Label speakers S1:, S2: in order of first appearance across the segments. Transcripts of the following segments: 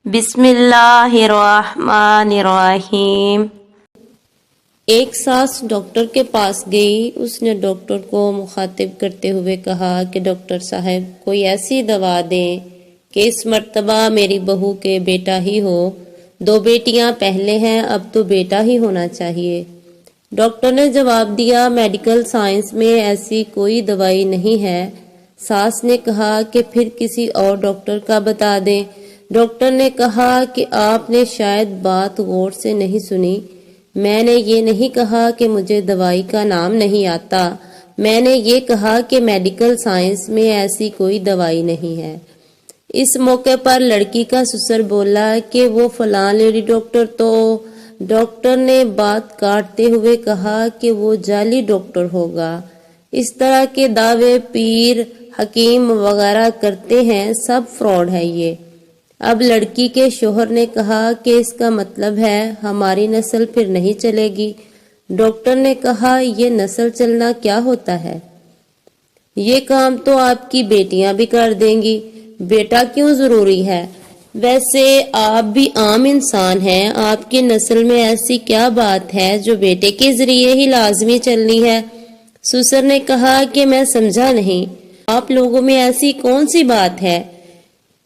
S1: بسم اللہ الرحمن الرحیم۔ ایک ساس ڈاکٹر کے پاس گئی۔ اس نے ڈاکٹر کو مخاطب کرتے ہوئے کہا کہ ڈاکٹر صاحب کوئی ایسی دوا دیں کہ اس مرتبہ میری بہو کے بیٹا ہی ہو۔ 2 بیٹیاں پہلے ہیں، اب تو بیٹا ہی ہونا چاہیے۔ ڈاکٹر نے جواب دیا میڈیکل سائنس میں ایسی کوئی دوائی نہیں ہے۔ ساس نے کہا کہ پھر کسی اور ڈاکٹر کا بتا دیں۔ ڈاکٹر نے کہا کہ آپ نے شاید بات غور سے نہیں سنی۔ میں نے یہ نہیں کہا کہ مجھے دوائی کا نام نہیں آتا، میں نے یہ کہا کہ میڈیکل سائنس میں ایسی کوئی دوائی نہیں ہے۔ اس موقع پر لڑکی کا سسر بولا کہ وہ فلاں لیڈی ڈاکٹر تو ڈاکٹر نے بات کاٹتے ہوئے کہا کہ وہ جعلی ڈاکٹر ہوگا۔ اس طرح کے دعوے پیر حکیم وغیرہ کرتے ہیں، سب فراڈ ہے یہ۔ اب لڑکی کے شوہر نے کہا کہ اس کا مطلب ہے ہماری نسل پھر نہیں چلے گی۔ ڈاکٹر نے کہا یہ نسل چلنا کیا ہوتا ہے؟ یہ کام تو آپ کی بیٹیاں بھی کر دیں گی، بیٹا کیوں ضروری ہے؟ ویسے آپ بھی عام انسان ہیں، آپ کی نسل میں ایسی کیا بات ہے جو بیٹے کے ذریعے ہی لازمی چلنی ہے؟ سسر نے کہا کہ میں سمجھا نہیں، آپ لوگوں میں ایسی کون سی بات ہے؟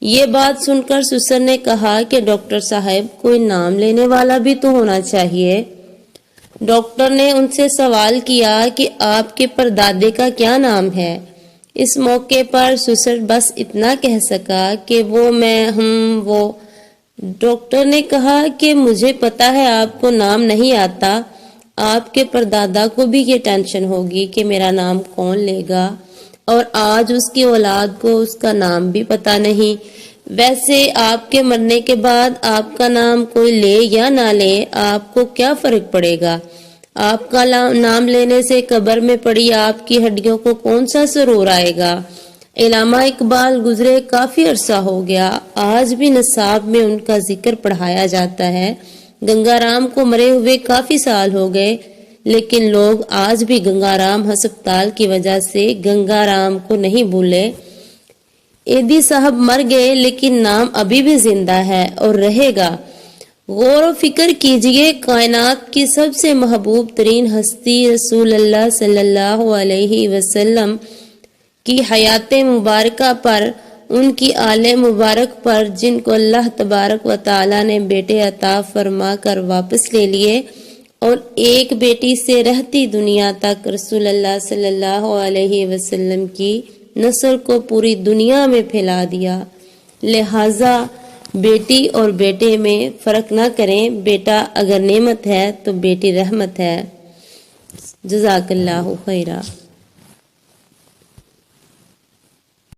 S1: یہ بات سن کر سسر نے کہا کہ ڈاکٹر صاحب کوئی نام لینے والا بھی تو ہونا چاہیے۔ ڈاکٹر نے ان سے سوال کیا کہ آپ کے پردادے کا کیا نام ہے؟ اس موقع پر سسر بس اتنا کہہ سکا کہ وہ۔ ڈاکٹر نے کہا کہ مجھے پتا ہے آپ کو نام نہیں آتا، آپ کے پردادا کو بھی یہ ٹینشن ہوگی کہ میرا نام کون لے گا، اور آج اس کی اولاد کو اس کا نام بھی پتا نہیں۔ ویسے آپ کے مرنے کے بعد آپ کا نام کوئی لے یا نہ لے، آپ کو کیا فرق پڑے گا؟ آپ کا نام لینے سے قبر میں پڑی آپ کی ہڈیوں کو کون سا سرور آئے گا؟ علامہ اقبال گزرے کافی عرصہ ہو گیا، آج بھی نصاب میں ان کا ذکر پڑھایا جاتا ہے۔ گنگا رام کو مرے ہوئے کافی سال ہو گئے، لیکن لوگ آج بھی گنگا رام ہسپتال کی وجہ سے گنگا رام کو نہیں بھولے۔ ایدی صاحب مر گئے لیکن نام ابھی بھی زندہ ہے اور رہے گا۔ غور و فکر کیجئے، کائنات کی سب سے محبوب ترین ہستی رسول اللہ صلی اللہ علیہ وسلم کی حیات مبارکہ پر، ان کی آل مبارک پر، جن کو اللہ تبارک و تعالی نے بیٹے عطا فرما کر واپس لے لیے اور ایک بیٹی سے رہتی دنیا تک رسول اللہ صلی اللہ علیہ وسلم کی نسل کو پوری دنیا میں پھیلا دیا۔ لہٰذا بیٹی اور بیٹے میں فرق نہ کریں، بیٹا اگر نعمت ہے تو بیٹی رحمت ہے۔ جزاک اللہ خیرہ۔